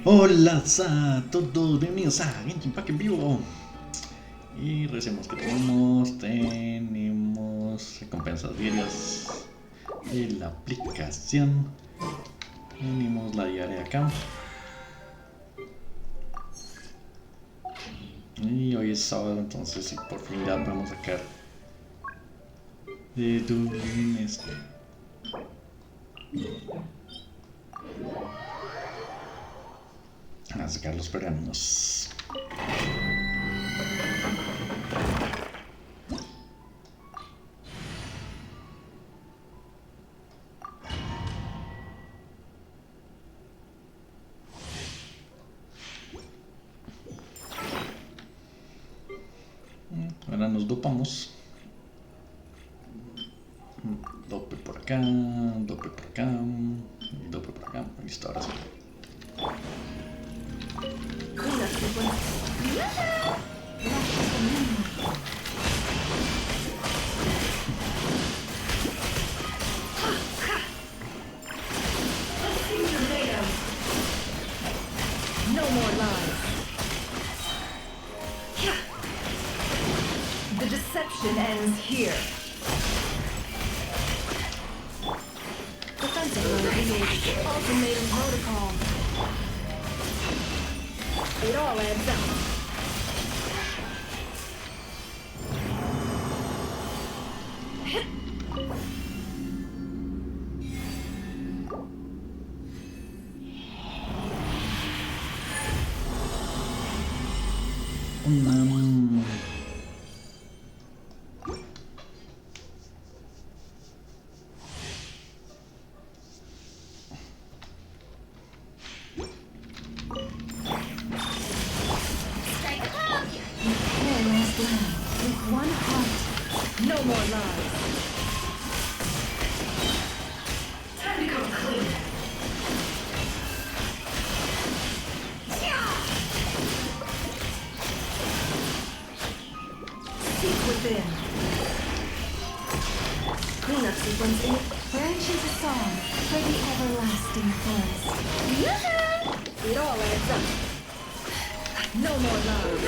Hola a todos, bienvenidos a Genshin en vivo. Y recemos que tenemos recompensas diarias de la aplicación. Tenemos la diaria acá. Y hoy es sábado, entonces si por fin ya podemos sacar de Dublín. A sacar los pergaminos. Ahora nos dopamos. Dope por acá, dope por acá, dope por acá. Listo, ahora sí. No more lies. The deception ends here. Defensive mode engaged. Ultimatum protocol. It all adds up. With one heart. No more lies. Time to go clean. Seek within. Cleanup sequence in branches a song for the everlasting forest. It all adds up. No more lies.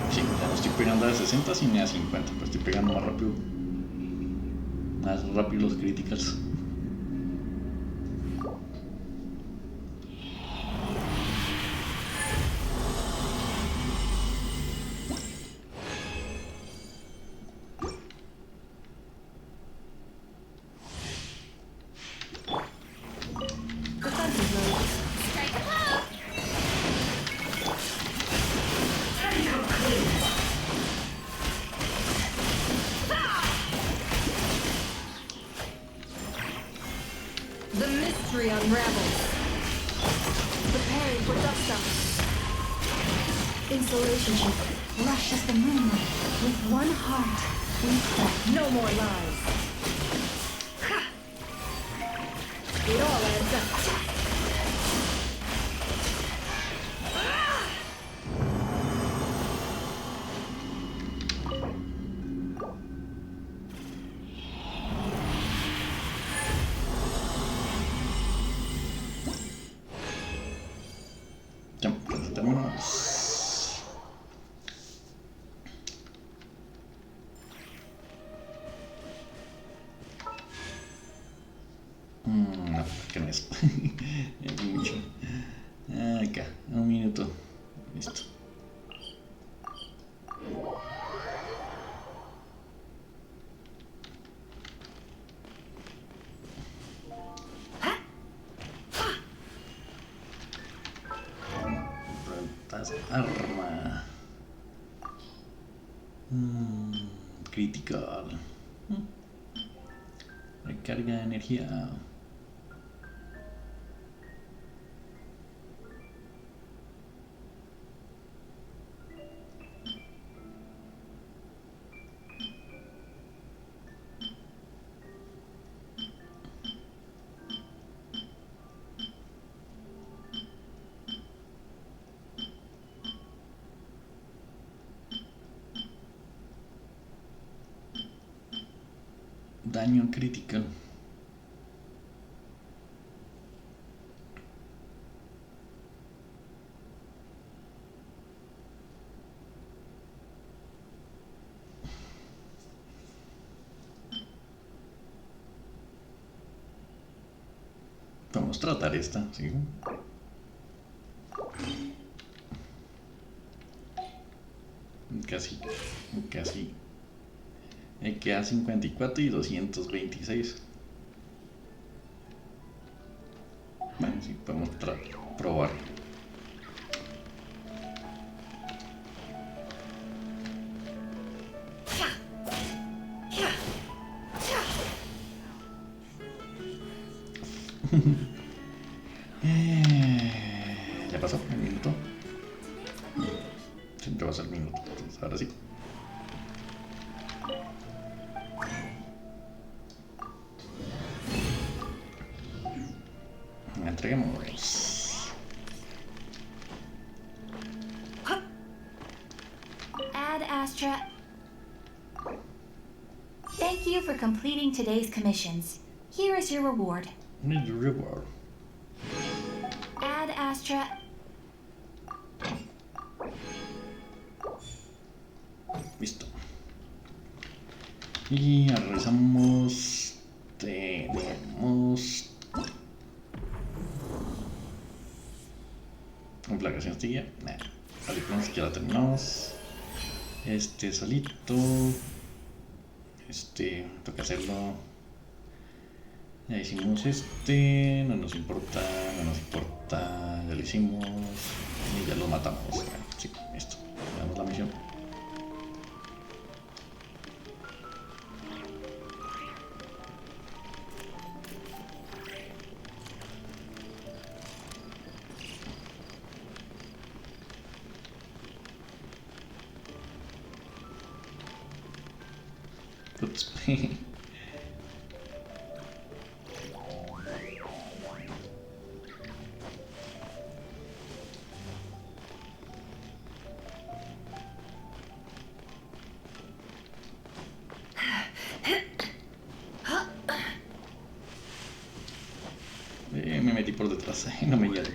Sí, ya no estoy pegando a 60 sino a 50, pero estoy pegando más rápido. Más rápido los criticals. Defensive mode. The mystery unravels. Preparing for dust up. Insulation ship rushes the moonlight. With one heart, we crack. No more lies. It all adds up. Ya, pues terminamos. No, ¿qué no es? Es mucho. Acá, un minuto. Listo. Rentas arma. Critical. Recarga de energía. Daño critical. Podemos tratar esta, ¿sí? Casi, casi. Me queda 54 y 226. Bueno, sí, podemos probar. Ya pasó el minuto. Siempre va a ser el minuto. Entonces, ahora sí. Entreguemos. Ad Astra. Thank you for completing today's commissions. Here is your reward. Need the reward. Ad Astra. Listo. Y realizamos. Tenemos. Complicación astilla. Nah. Vale, pues que ya la terminamos. Solito. Toca hacerlo. Ya hicimos no nos importa, no nos importa, ya lo hicimos y ya lo matamos. Bueno, sí, listo, le damos la misión. Ups. Me metí por detrás y no me llevo.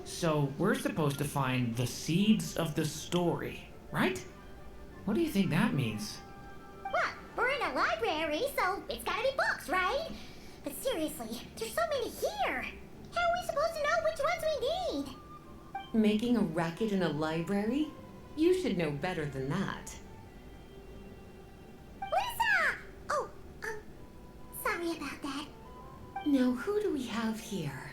So, we're supposed to find the seeds of the story, right? What do you think that means? Well, we're in a library, so it's gotta be books, right? But seriously, there's so many here. How are we supposed to know which ones we need? Making a racket in a library? You should know better than that. Lisa! Oh, sorry about that. Now, who do we have here?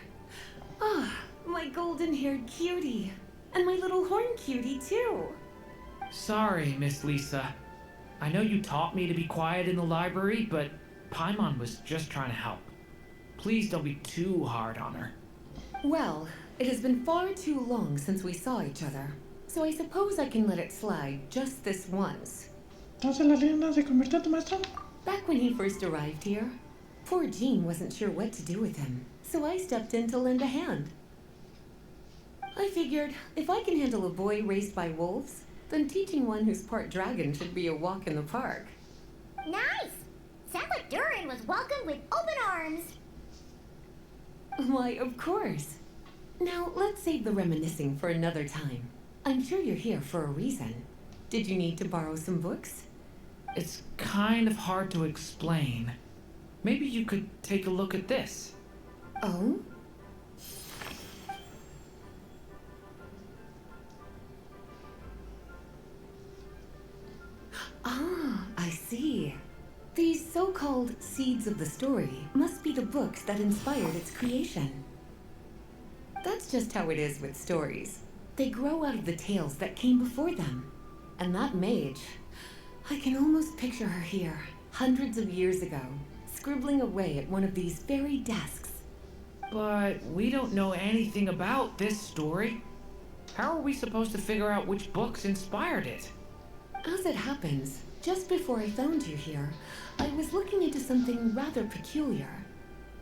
Ah, my golden-haired cutie. And my little horn cutie, too. Sorry, Miss Lisa. I know you taught me to be quiet in the library, but Paimon was just trying to help. Please don't be too hard on her. Well, it has been far too long since we saw each other, so I suppose I can let it slide just this once. Entonces la leyenda se convirtió en tu maestro. Back when he first arrived here, poor Jean wasn't sure what to do with him, so I stepped in to lend a hand. I figured, if I can handle a boy raised by wolves, then teaching one who's part dragon should be a walk in the park. Nice! Sounds like Durin was welcomed with open arms. Why, of course. Now, let's save the reminiscing for another time. I'm sure you're here for a reason. Did you need to borrow some books? It's kind of hard to explain. Maybe you could take a look at this. Oh? Ah, I see. These so-called seeds of the story must be the books that inspired its creation. That's just how it is with stories. They grow out of the tales that came before them. And that mage, I can almost picture her here, hundreds of years ago, scribbling away at one of these very desks. But we don't know anything about this story. How are we supposed to figure out which books inspired it? As it happens, just before I found you here, I was looking into something rather peculiar.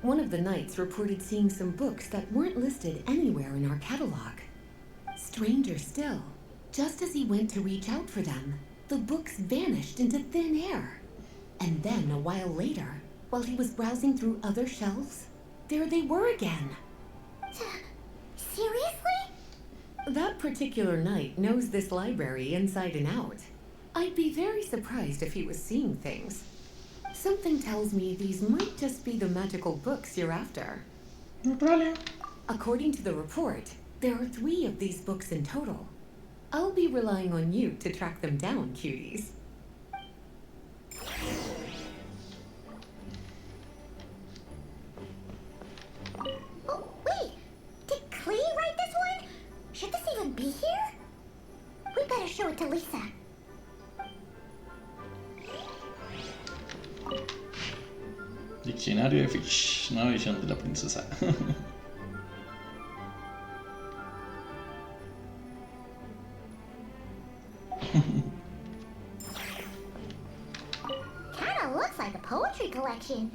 One of the knights reported seeing some books that weren't listed anywhere in our catalog. Stranger still, just as he went to reach out for them, The books vanished into thin air. And then, a while later, while he was browsing through other shelves, there they were again. Seriously? That particular knight knows this library inside and out. I'd be very surprised if he was seeing things. Something tells me these might just be the magical books you're after. No problem. According to the report, there are 3 of these books in total. I'll be relying on you to track them down, cuties. Oh, wait! Did Klee write this one? Should this even be here? We better show it to Lisa. Diccionario de Fish, nueva edición de la princesa. Kinda looks like a poetry collection.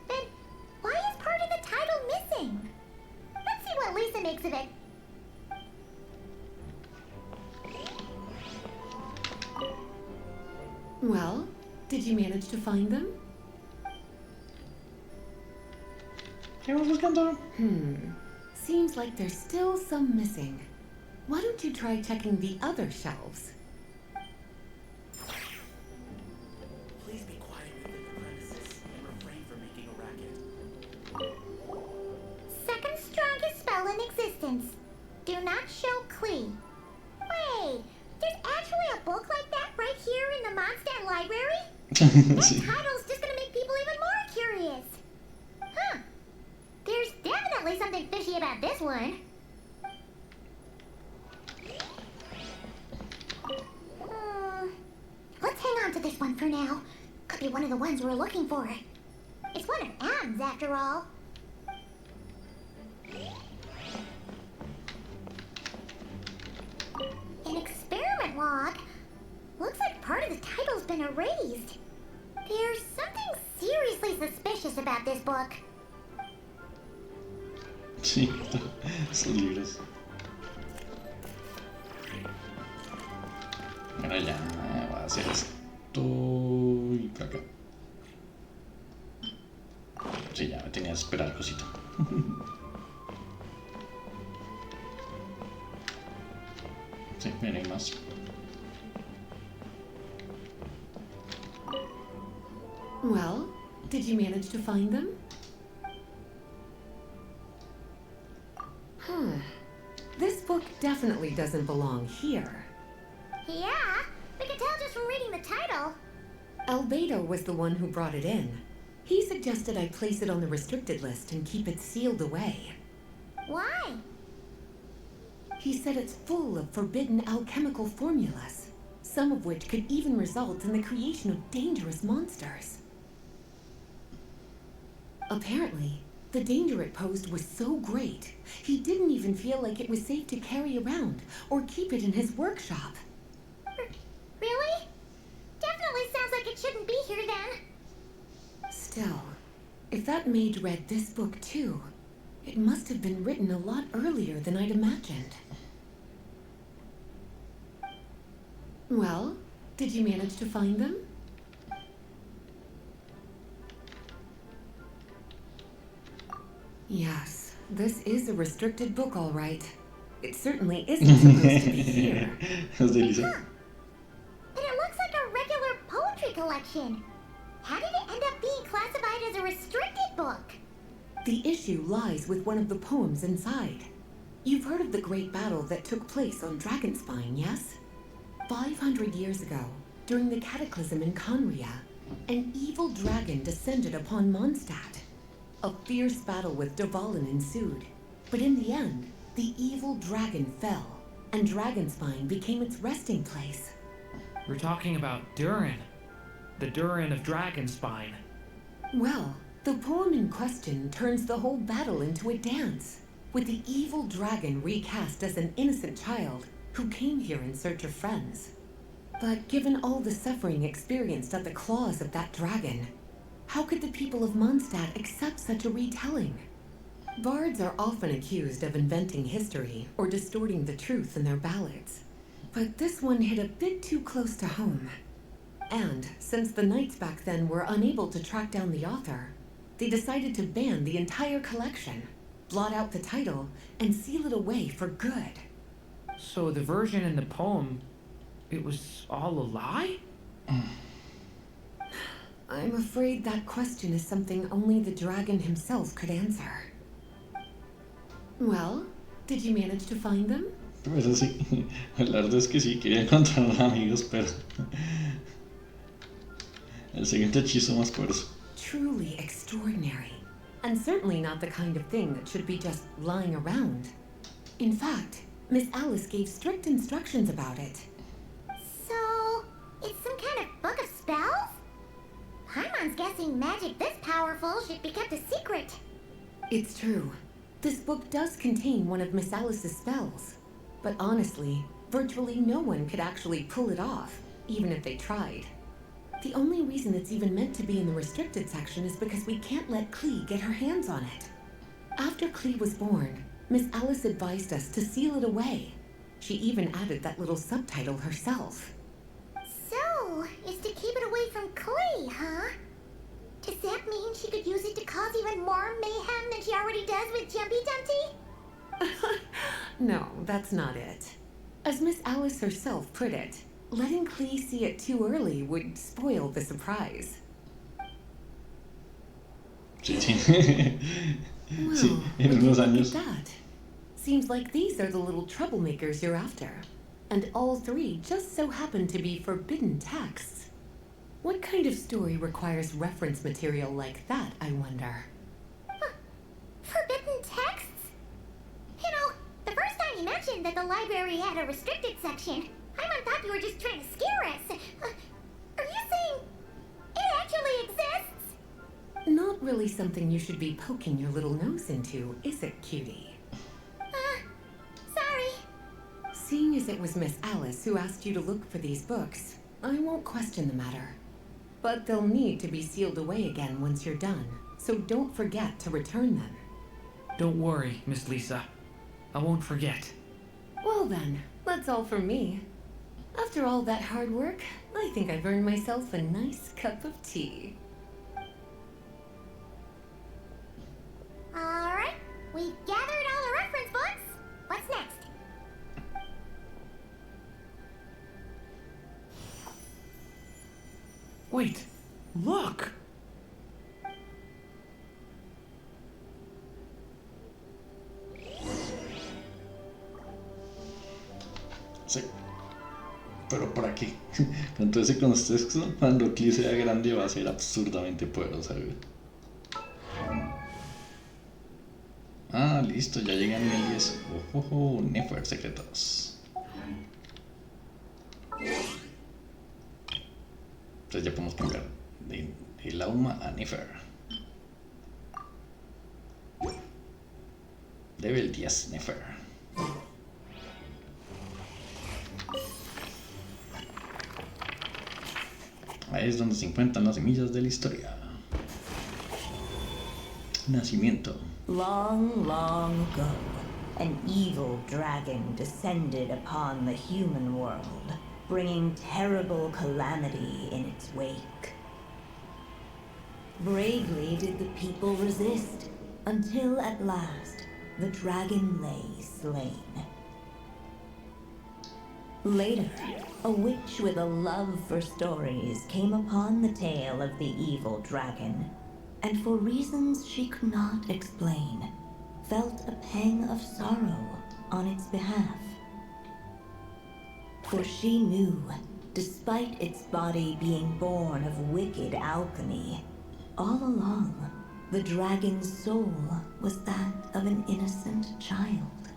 Then why is part of the title missing? Let's see what Lisa makes of it. Well, did you manage to find them? ¿Qué vamos buscando? Seems like there's still some missing. Why don't you try checking the other shelves? Please be quiet within the premises and refrain from making a racket. Second strongest spell in existence. Do not show Klee. Wait, there's actually a book like that right here in the Mondstadt library? That Sí. title's just gonna make people even more curious. Huh. There's definitely something fishy about this one. Let's hang on to this one for now. Could be one of the ones we're looking for. It's one of Anne's, after all. An experiment log. Looks like part of the title's been erased. There's something seriously suspicious about this book. Sí, esos libros. Bueno, ya, voy a hacer esto y para acá. Sí, ya me tenía que esperar cosito. Sí, viene más. Well, did you manage to find them? This book definitely doesn't belong here. Yeah, we can tell just from reading the title. Albedo was the one who brought it in. He suggested I place it on the restricted list and keep it sealed away. Why? He said it's full of forbidden alchemical formulas, some of which could even result in the creation of dangerous monsters. Apparently, the danger it posed was so great, he didn't even feel like it was safe to carry around or keep it in his workshop. Really? Definitely sounds like it shouldn't be here then. Still, if that mage read this book too, it must have been written a lot earlier than I'd imagined. Well, did you manage to find them? Yes, this is a restricted book, all right. It certainly isn't supposed to be here. Es de Lisa. Huh. But it looks like a regular poetry collection. How did it end up being classified as a restricted book? The issue lies with one of the poems inside. You've heard of the great battle that took place on Dragonspine, yes? 500 years ago, during the cataclysm in Conria, an evil dragon descended upon Mondstadt. A fierce battle with Dvalin ensued, but in the end, the evil dragon fell, and Dragonspine became its resting place. We're talking about Durin. The Durin of Dragonspine. Well, the poem in question turns the whole battle into a dance, with the evil dragon recast as an innocent child who came here in search of friends. But given all the suffering experienced at the claws of that dragon, how could the people of Mondstadt accept such a retelling? Bards are often accused of inventing history or distorting the truth in their ballads. but this one hit a bit too close to home. And since the Knights back then were unable to track down the author, they decided to ban the entire collection, blot out the title, and seal it away for good. So the version in the poem, it was all a lie? I'm afraid that question is something only the dragon himself could answer. Well, did you manage to find them? Pues sí, la verdad es que sí, quería encontrar amigos, pero el siguiente hechizo más fuerte. Truly extraordinary, and certainly not the kind of thing that should be just lying around. In fact, Miss Alice gave strict instructions about it. So, it's some kind of book of spells? Paimon's guessing magic this powerful should be kept a secret. It's true. This book does contain one of Miss Alice's spells. But honestly, virtually no one could actually pull it off, even if they tried. The only reason it's even meant to be in the restricted section is because we can't let Klee get her hands on it. After Klee was born, Miss Alice advised us to seal it away. She even added that little subtitle herself. So, it's to keep it away from Klee, huh? Does that mean she could use it to cause even more mayhem than she already does with Jumpy Dumpty? No, that's not it. As Miss Alice herself put it, letting Klee see it too early would spoil the surprise. Sí, sí. Well, Sí, en would you unos look años. at that? Seems like these are the little troublemakers you're after. And all three just so happen to be forbidden texts. What kind of story requires reference material like that, I wonder? Forbidden texts? You know, the first time you mentioned that the library had a restricted section, Paimon thought you were just trying to scare us. Are you saying it actually exists? Not really something you should be poking your little nose into, is it, cutie? Sorry. Seeing as it was Miss Alice who asked you to look for these books, I won't question the matter. But they'll need to be sealed away again once you're done, so don't forget to return them. Don't worry, Miss Lisa. I won't forget. Well then, that's all from me. After all that hard work, I think I've earned myself a nice cup of tea. Alright, we've gathered all the reference books. What's next? Wait, look! Sí. Pero ¿para qué? Con todo ese contexto, cuando Klee sea grande va a ser absurdamente poderosa, güey. Ah, listo, ya llegan a nivel 10. Ojo, Nefer secretos. Entonces ya podemos cambiar de Lauma a Nefer. Level 10 Nefer. Ahí es donde se encuentran las semillas de la historia. Nacimiento. Long, long ago, an evil dragon descended upon the human world, bringing terrible calamity in its wake. Bravely did the people resist, until at last the dragon lay slain. Later, a witch with a love for stories came upon the tale of the evil dragon, and for reasons she could not explain, felt a pang of sorrow on its behalf. For she knew, despite its body being born of wicked alchemy, all along, the dragon's soul was that of an innocent child.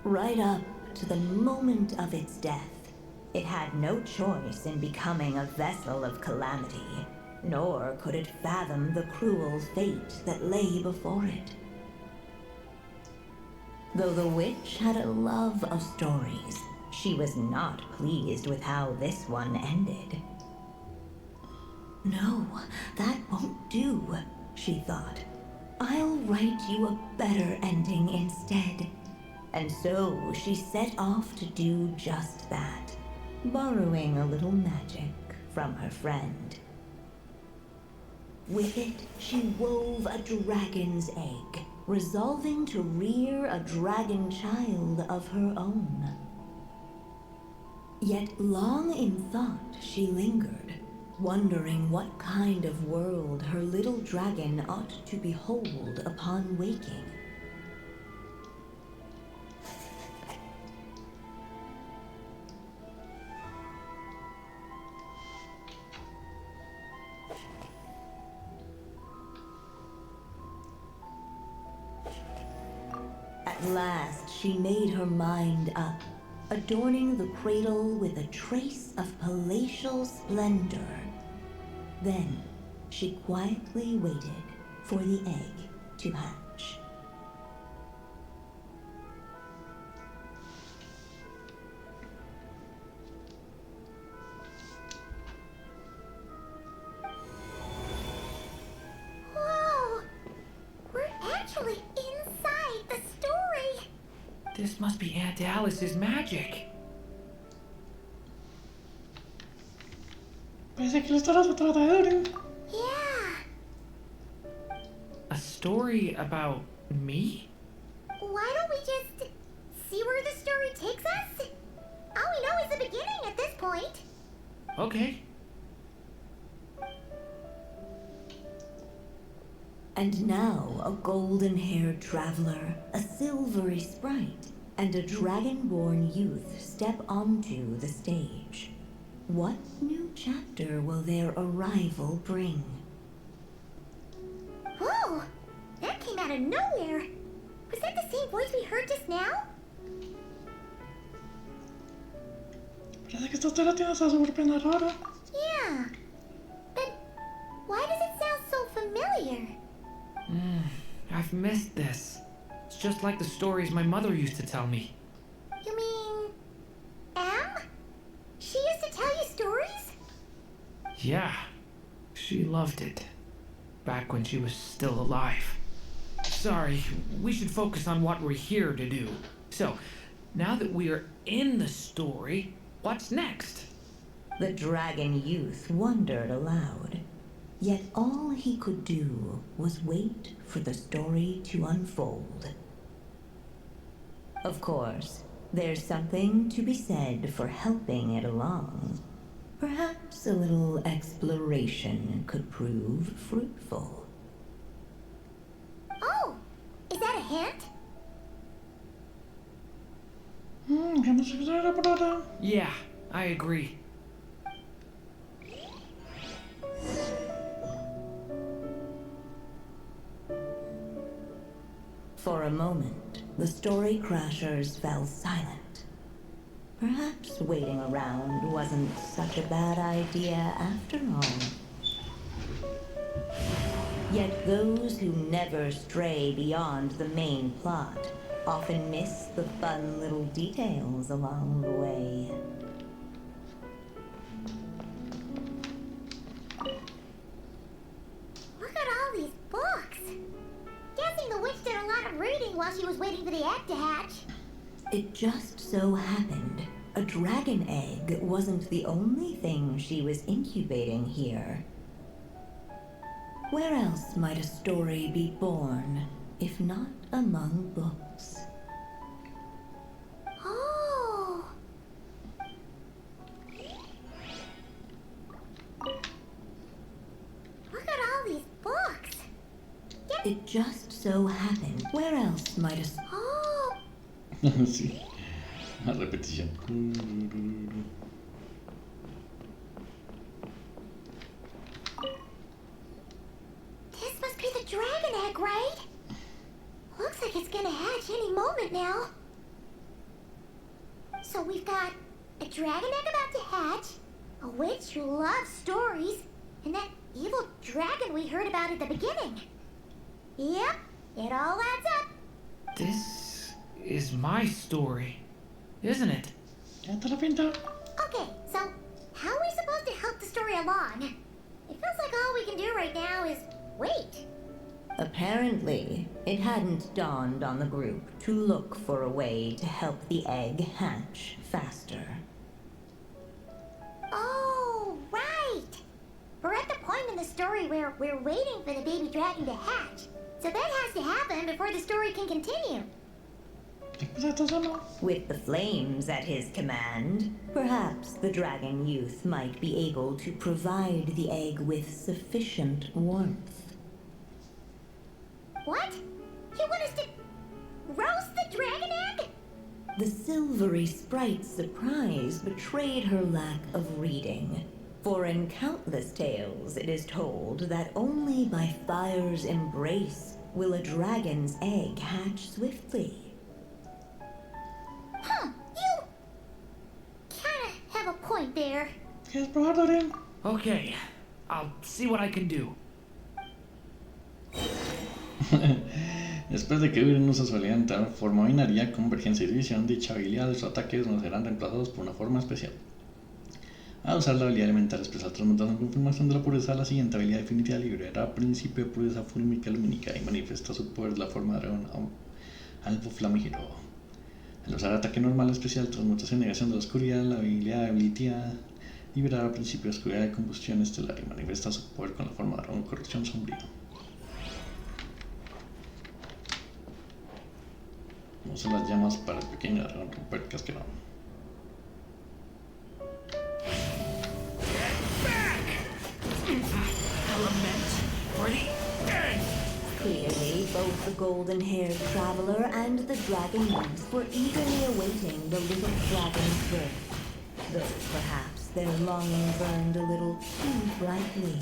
Right up to the moment of its death, it had no choice in becoming a vessel of calamity, nor could it fathom the cruel fate that lay before it. Though the witch had a love of stories, she was not pleased with how this one ended. No, that won't do, she thought. I'll write you a better ending instead. And so she set off to do just that, borrowing a little magic from her friend. With it, she wove a dragon's egg, resolving to rear a dragon child of her own. Yet long in thought she lingered, wondering what kind of world her little dragon ought to behold upon waking. At last she made her mind up, adorning the cradle with a trace of palatial splendor. Then she quietly waited for the egg to hatch. Whoa! We're actually inside the story! This must be Aunt Alice's magic. Pensé que la historia se trata de Erin. Yeah. A story about me? Why don't we just see where the story takes us? All we know is the beginning at this point. Okay. And now a golden-haired traveler, a silvery sprite, and a dragon-born youth step onto the stage. What new chapter will their arrival bring? Whoa! That came out of nowhere! Was that the same voice we heard just now? Parece que esta historia tiene esa súper pena rara. Yeah. But why does it sound so familiar? I've missed this. It's just like the stories my mother used to tell me. You mean... Am? She used to tell you stories? Yeah, she loved it. Back when she was still alive. Sorry, we should focus on what we're here to do. So, now that we are in the story, what's next? The dragon youth wondered aloud. Yet all he could do was wait for the story to unfold. Of course, there's something to be said for helping it along. Perhaps a little exploration could prove fruitful. Oh! Is that a hint? Que no sé qué era por ahora. Yeah, I agree. For a moment, the story crashers fell silent. Perhaps waiting around wasn't such a bad idea after all. Yet those who never stray beyond the main plot often miss the fun little details along the way. Look at all these books! Guessing the witch did a lot of reading while she was waiting for the egg to hatch. It just so happened a dragon egg wasn't the only thing she was incubating here. Where else might a story be born, if not among books? Oh! Look at all these books! It just so happened. Where else might a... Oh! Sí. Una repetición. This must be the dragon egg, right? Looks like it's gonna hatch any moment now. So we've got a dragon egg about to hatch, a witch who loves stories, and that evil dragon we heard about at the beginning. Yep, it all adds up. This is my story, isn't it? Ya te la pinta. Okay, so how are we supposed to help the story along? It feels like all we can do right now is wait. Apparently, it hadn't dawned on the group to look for a way to help the egg hatch faster. Oh, right! We're at the point in the story where we're waiting for the baby dragon to hatch. So that has to happen before the story can continue. With the flames at his command, perhaps the dragon youth might be able to provide the egg with sufficient warmth. What? You want us to roast the dragon egg? The silvery sprite's surprise betrayed her lack of reading. For in countless tales it is told that only by fire's embrace will a dragon's egg hatch swiftly. Huh, you kinda have a point there. Okay, I'll see what I can do. Después de que Uren usa su habilidad de entrar en forma binaria, convergencia y división, dicha habilidad, sus ataques no serán reemplazados por una forma especial. Al usar la habilidad elemental especial transmutación confirmación de la pureza, la siguiente habilidad definitiva libera principio de pureza fúlmica lumínica y manifiesta su poder de la forma de dragón albo flamígero. Al usar ataque normal especial transmutación y negación de la oscuridad, la habilidad habilitada liberará principio de oscuridad de combustión estelar y manifiesta su poder con la forma de dragón corrupción sombrío. Usa las llamas para el pequeño dragón romper casquerón. Clearly, both the golden-haired traveler and the dragon youth were eagerly awaiting the little dragon's birth, though perhaps their longing burned a little too brightly.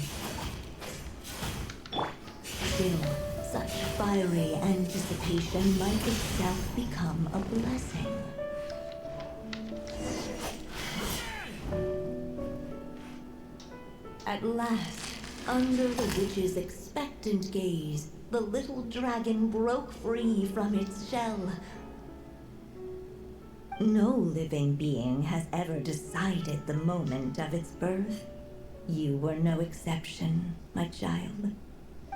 Still, such fiery anticipation might itself become a blessing. At last, under the witch's expectant gaze, the little dragon broke free from its shell. No living being has ever decided the moment of its birth. You were no exception, my child.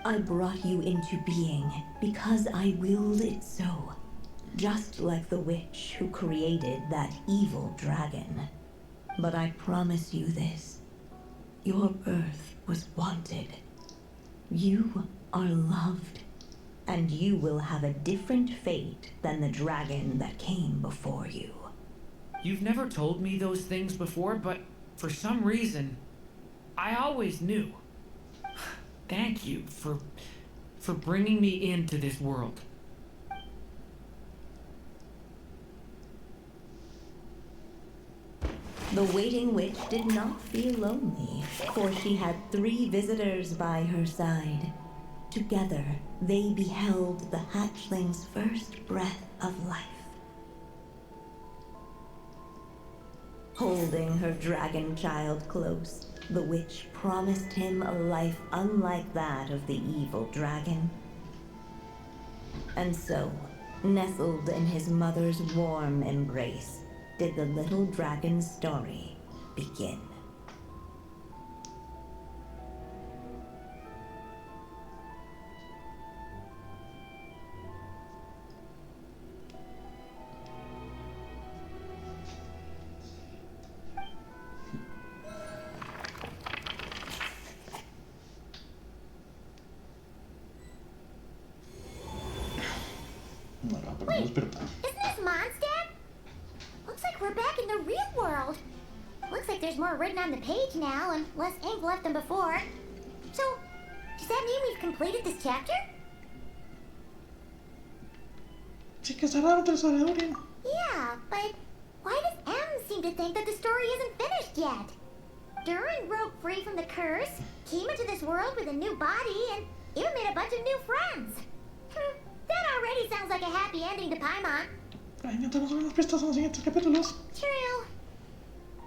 I brought you into being because I willed it so, just like the witch who created that evil dragon. But I promise you this, your birth was wanted. You are loved, and you will have a different fate than the dragon that came before you. You've never told me those things before, but for some reason, I always knew. Thank you for bringing me into this world. The waiting witch did not feel lonely, for she had 3 visitors by her side. Together, they beheld the hatchling's first breath of life. Holding her dragon child close, the witch promised him a life unlike that of the evil dragon. And so, nestled in his mother's warm embrace, did the little dragon's story begin. Wait, isn't this Mondstadt? Looks like we're back in the real world. Looks like there's more written on the page now and less ink left than before. So, does that mean we've completed this chapter? Yeah, but why does M seem to think that the story isn't finished yet? Durin broke free from the curse, came into this world with a new body, and even made a bunch of new friends. That already sounds like a happy ending to Paimon. True.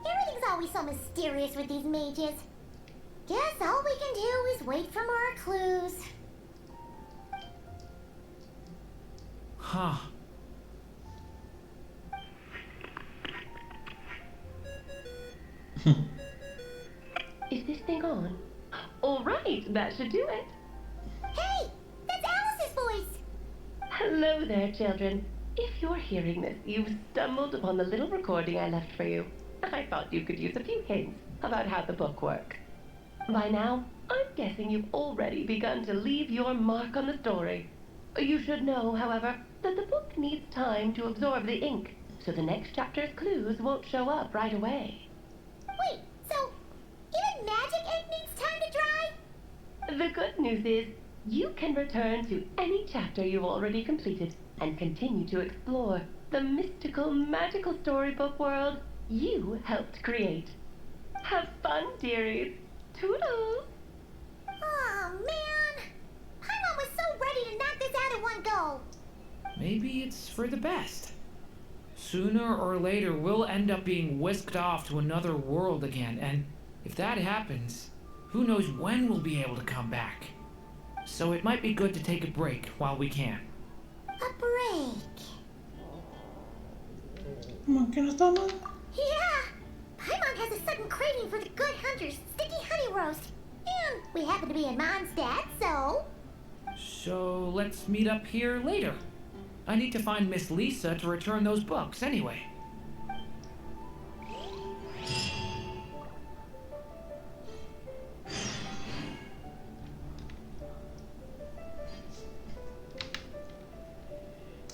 Everything's always so mysterious with these mages. Guess all we can do is wait for more clues. Huh. Is this thing on? All right, that should do it. Hey, that's Hello there, children. If you're hearing this, you've stumbled upon the little recording I left for you. I thought you could use a few hints about how the book works. By now, I'm guessing you've already begun to leave your mark on the story. You should know, however, that the book needs time to absorb the ink, so the next chapter's clues won't show up right away. Wait, so even magic ink needs time to dry? The good news is, you can return to any chapter you've already completed and continue to explore the mystical, magical storybook world you helped create. Have fun, dearies. Toodles! Oh, man! Paimon was so ready to knock this out in one go! Maybe it's for the best. Sooner or later, we'll end up being whisked off to another world again, and if that happens, who knows when we'll be able to come back. So it might be good to take a break while we can. A break. ¿Qué no está mal? Yeah! Paimon has a sudden craving for the good hunter's sticky honey roast. And we happen to be in Mondstadt, so... So let's meet up here later. I need to find Miss Lisa to return those books anyway.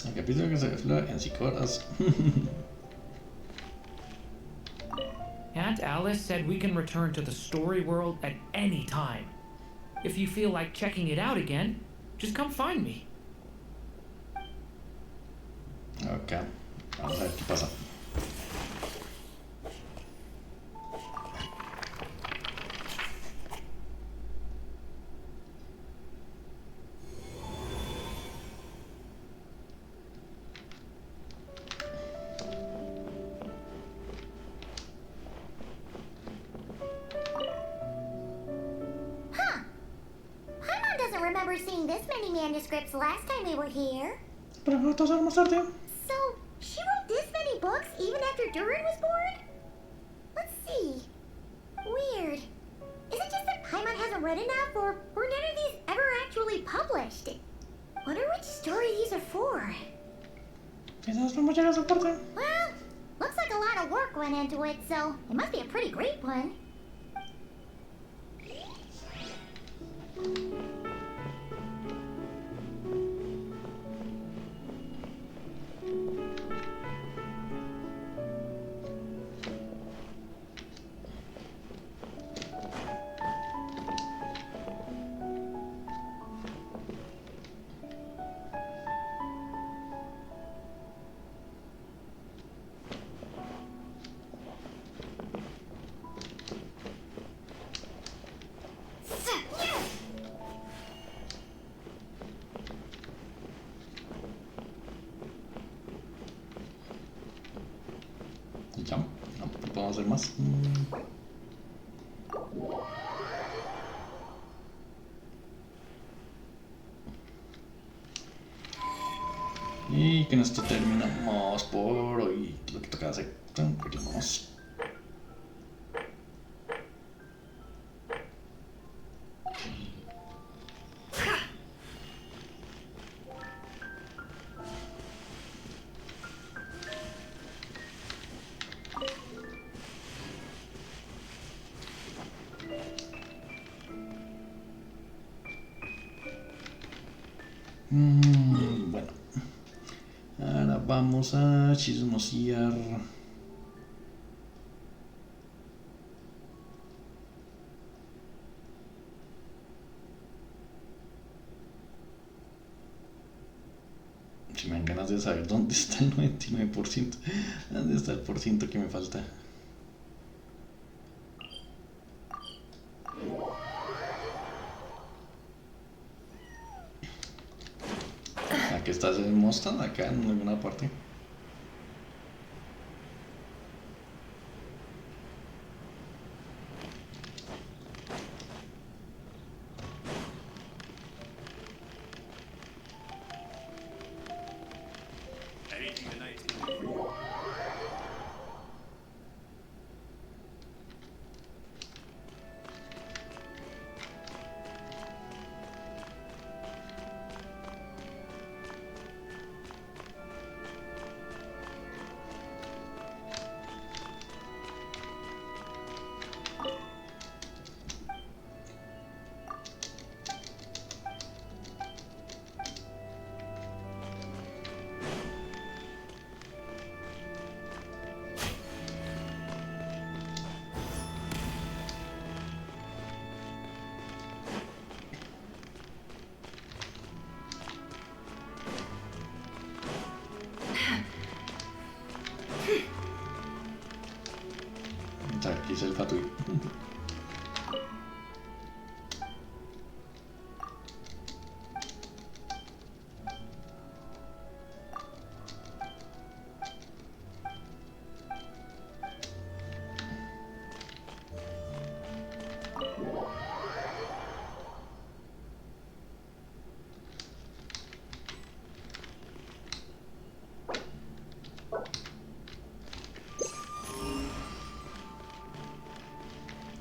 El capítulo que se desfila en 5 horas. Aunt Alice said we can return to the story world at any time. If you feel like checking it out again, just come find me. Ok, vamos a ver qué pasa. Huh. Paimon doesn't remember seeing this many manuscripts last time we were here. Pero no todos vamos a tarde. So, she wrote this many books even after Durin was born? Let's see. Weird. Is it just that Paimon hasn't read enough, or were none of these ever actually published? Wonder which story these are for. Quizás no llega a su parte. Well, looks like a lot of work went into it, so it must be a pretty great one. Y ya, no podemos hacer más. Y con esto terminamos por hoy. Lo que toca hacer. Vamos. Bueno, ahora vamos a chismosear. Si me dan ganas de saber dónde está el 99%, dónde está el porciento que me falta. Aquí estás en Mustang, acá en alguna parte. Anything tonight. Aquí es el Fatui.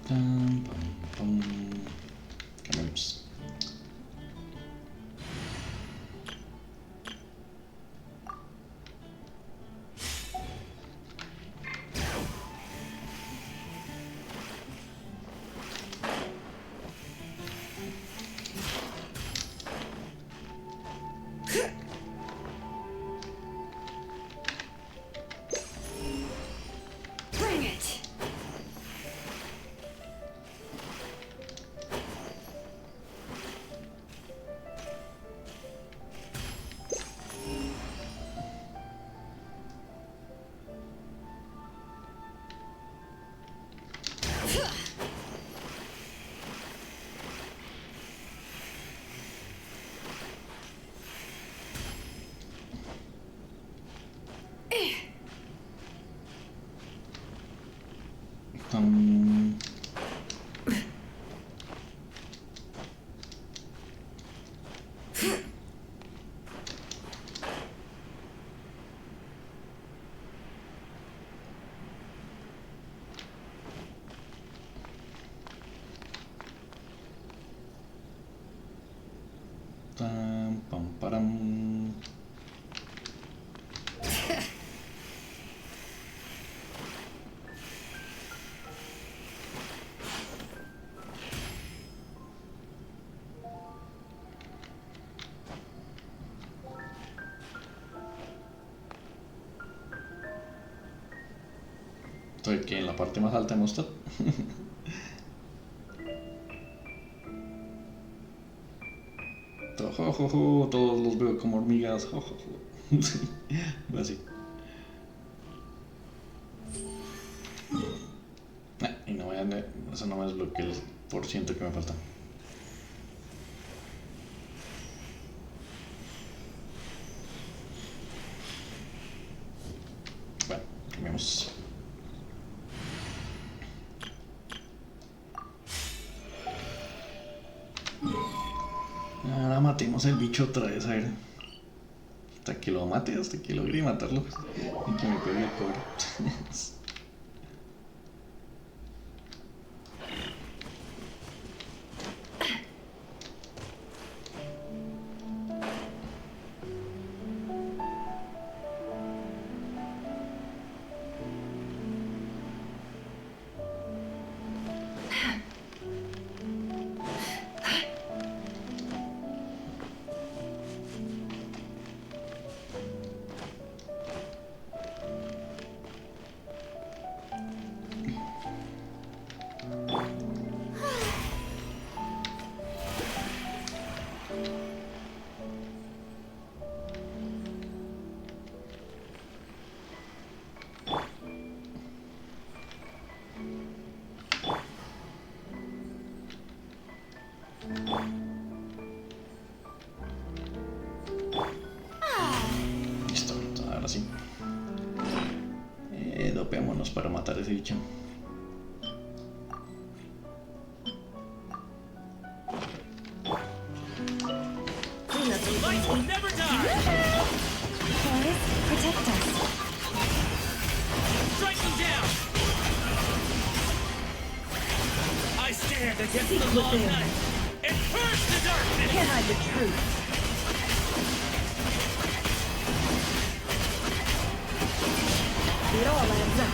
Pam, pam, pam. Cambiamos. Bring it! Pam. Pam, pam, param. Estoy aquí en la parte más alta hemos estado. Todos los veo como hormigas. Así. Y no voy a... Eso no me desbloquea el % que me falta. Bueno, cambiamos. Ahora matemos el bicho otra vez, a ver. Hasta que lo mate, hasta que logre matarlo. Y que me pegue el pobre. Listo, ahora sí. Dopémonos para matar a ese bicho. Light will never die! Forest, protect us. Strike them down! I stand against the long within. night and purge the darkness! Can't hide the truth. It all adds up.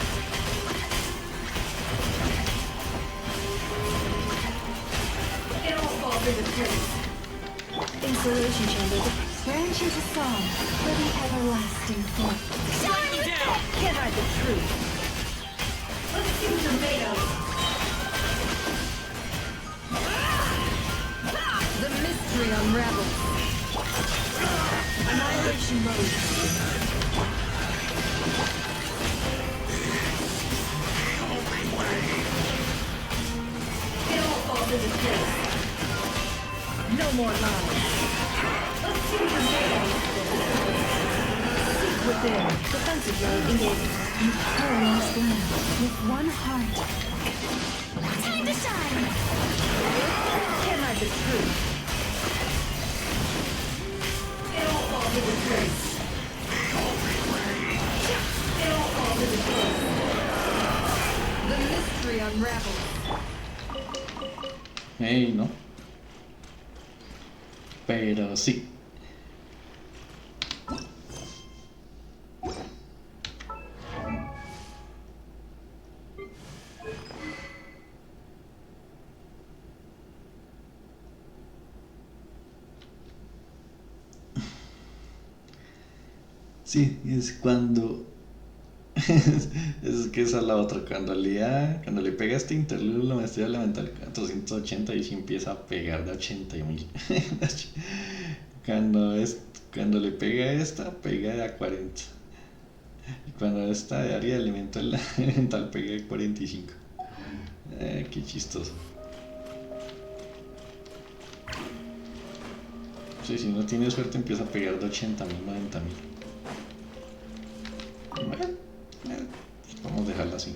It all falls into place. Insulation chamber, branch into song for the everlasting thought. Strike them down! Can't hide the truth. Let's see what you're made of. The mystery unravels. Annihilation mode. visit place. No more lies. Assume control. Seek within. Defensive mode engaged. You paralyzed land with one heart. Time to shine! Can't hide the truth. It'll fall to the place. It'll fall to the place. The mystery unravels. Hey, no. Pero sí. Sí, es cuando es que esa es la otra, cuando le pega este interludio la maestría elemental 480 y si empieza a pegar de 80.000. Cuando le pega esta, pega de a 40. Y cuando esta de área elemental pega de 45. Qué chistoso. Sí, si no tiene suerte empieza a pegar de 80.000, 90.000. Bueno, pues vamos a dejarla así.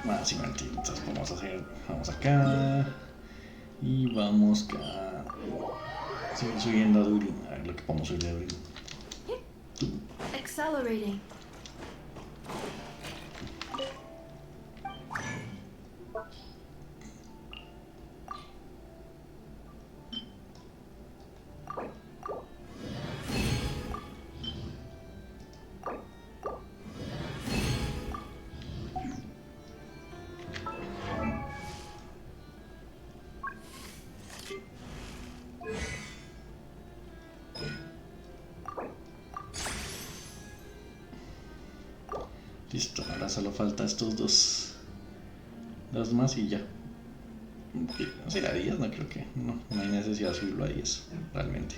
Más y entonces vamos acá y vamos acá, seguir subiendo a Durin, a ver lo que podemos subir a Durin. Accelerating. Listo, ahora solo falta estos dos más y ya. No será 10, no creo que, no hay necesidad de subirlo a 10, realmente.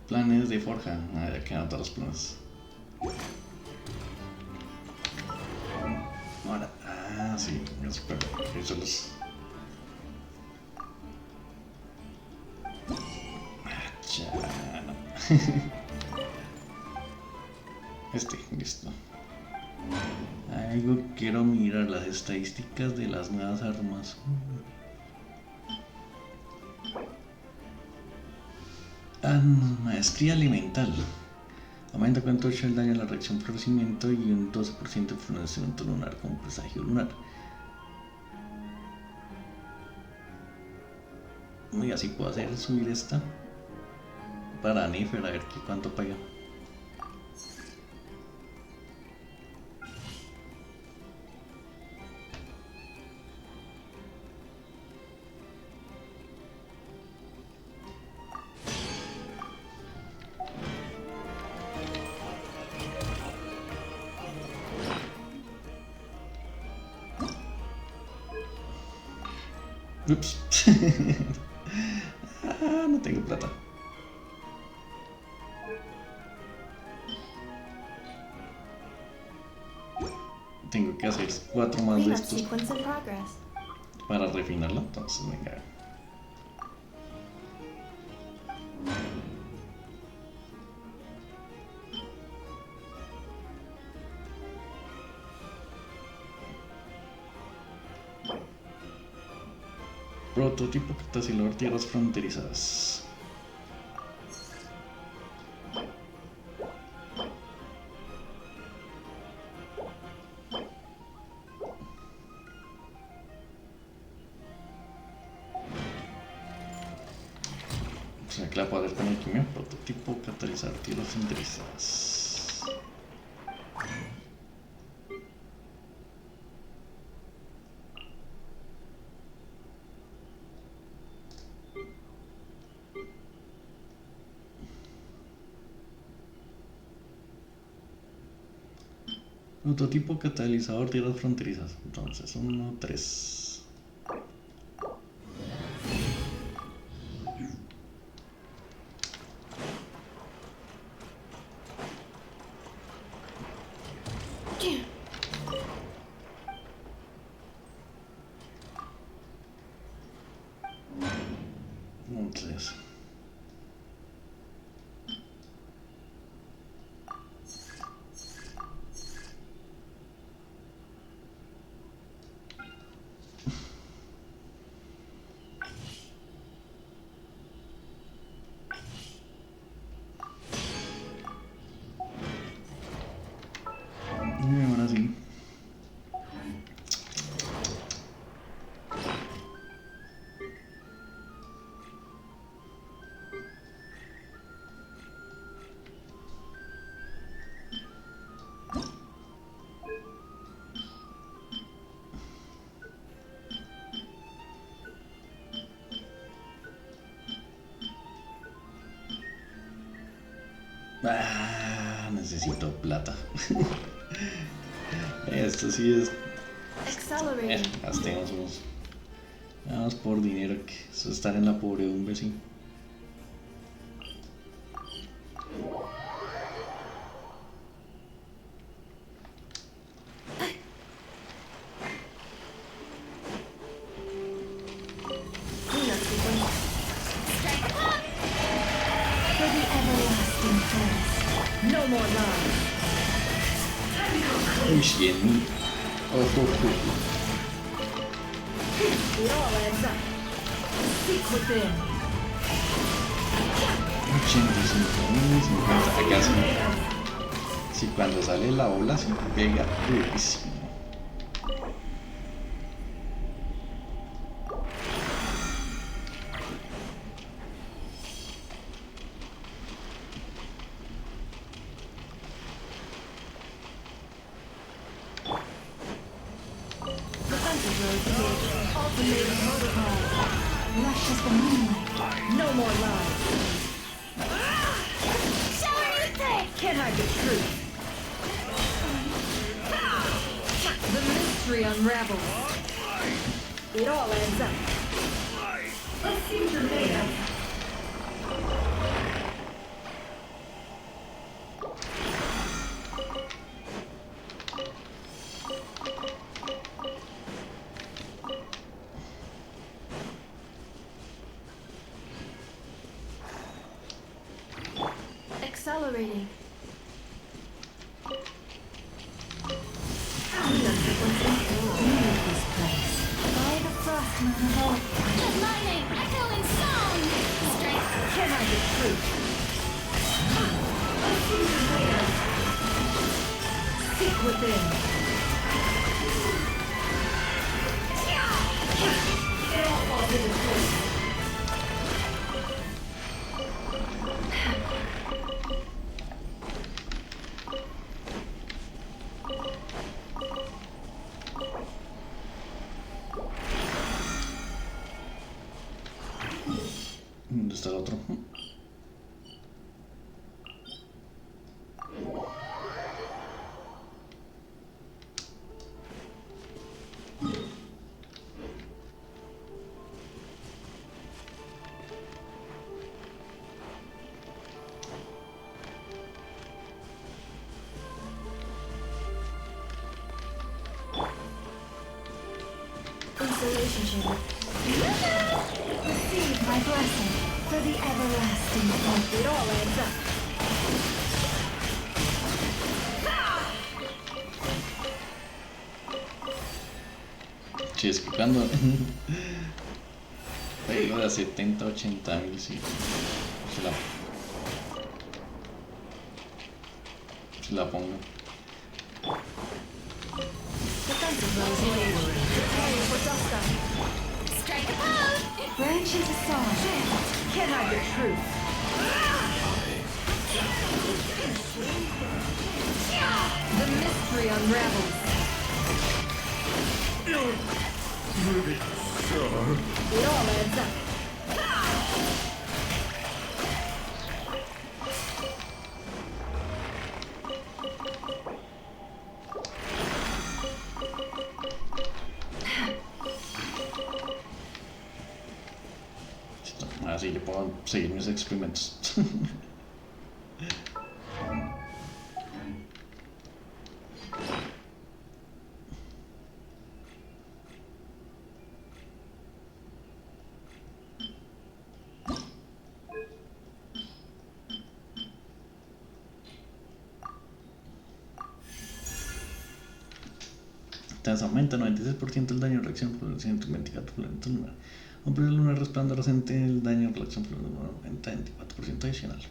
Planes de forja. Ya quedan todos los planes. Ahora, sí, espero que eso los. Ya, no. Listo. Algo quiero mirar las estadísticas de las nuevas armas. Maestría elemental. Aumenta 48 el daño a la reacción florecimiento y un 12% de florecimiento lunar con presagio lunar. Y así puedo hacer subir esta para Nifer a ver cuánto paga. Ups. No tengo plata. tengo que hacer 4 más de Cleanup estos sequence in progress. para refinarla. Entonces, venga. Prototipo catasilador tierras fronterizas. O sea que la puedo hacer con alquimia. Prototipo catalizador tierras fronterizas. Prototipo catalizador tierras fronterizas. Entonces, 1, 3. Entonces. Ahora sí. Necesito plata. Esto sí es. Accelerating. Gastemos unos. Vamos por dinero, que eso es estar en la pobredumbre, sí. Cleanup sequence. For the everlasting past. No more lies. Uy, 100.000. Ojo, ojo. It all adds up. Seek within. 85.000, 50. Acá sí. Sí, cuando sale la ola, sí pega durísimo. Defensive roads engaged. Ultimatum protocol. Rush as the moonlight. No more lies. Show anything! Can't hide the truth. The mystery unravels. It all adds up. Let's see what you're made of. Accelerating. Leave this place. By the frostman of old. The lightning echoing song! Strength. Can I the truth? Seek within. It all falls into place. ¿Dónde está el otro? relationship. Receive my blessing for the everlasting hope. It all adds up. Sí, es que cuando pego de 70, 80 mil, sí, se la pongo. Defensive rose wavering. Preparing for dust up. Strike a pose! Branch into song. Can't hide the truth. The mystery unravels. It all adds up. Así yo puedo seguir mis experimentos. Entonces aumenta 96% el daño de reacción por el 124% el número. Hombre de luna resplandeciente, el daño de reacción por el número aumenta 24% adicional.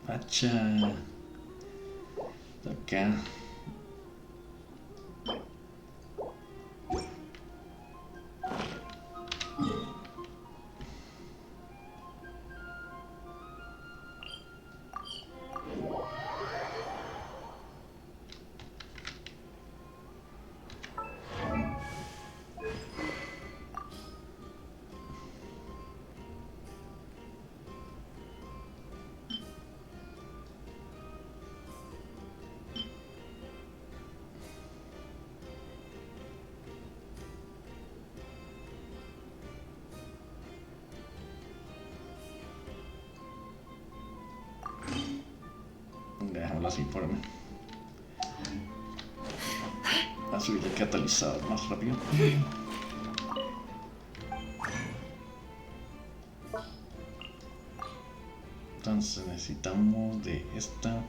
Pacha. Acá. Dejámoslo así por mí. A subir el catalizador más rápido. Entonces necesitamos de esta.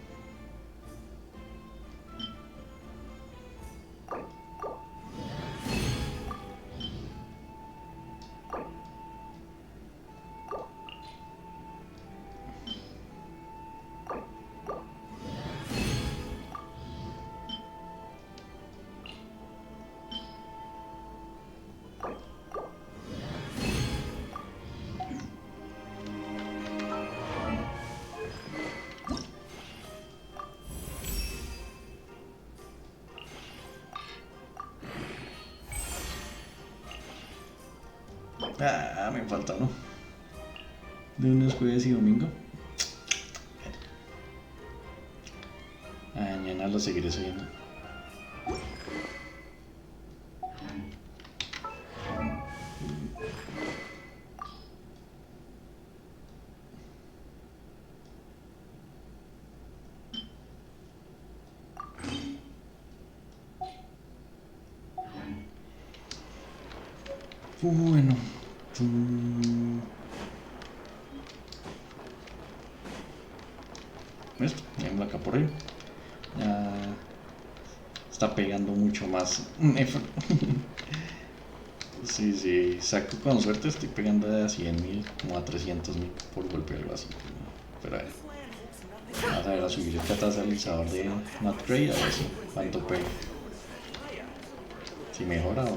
Ah, me falta uno. De unos jueves y domingo. Mañana lo seguiré subiendo. Bueno. Esto, tenemos acá por ahí. Ya está pegando mucho más. Sí, saco con suerte, estoy pegando de a 100.000 como a 300.000 por golpe o algo así. Pero a ver, vamos a ver a subir el catalizador de Not Grey, a ver si cuánto pega. Si mejora o no.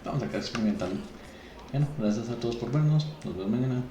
Vamos acá experimentando. Bueno, gracias a todos por vernos. Nos vemos mañana.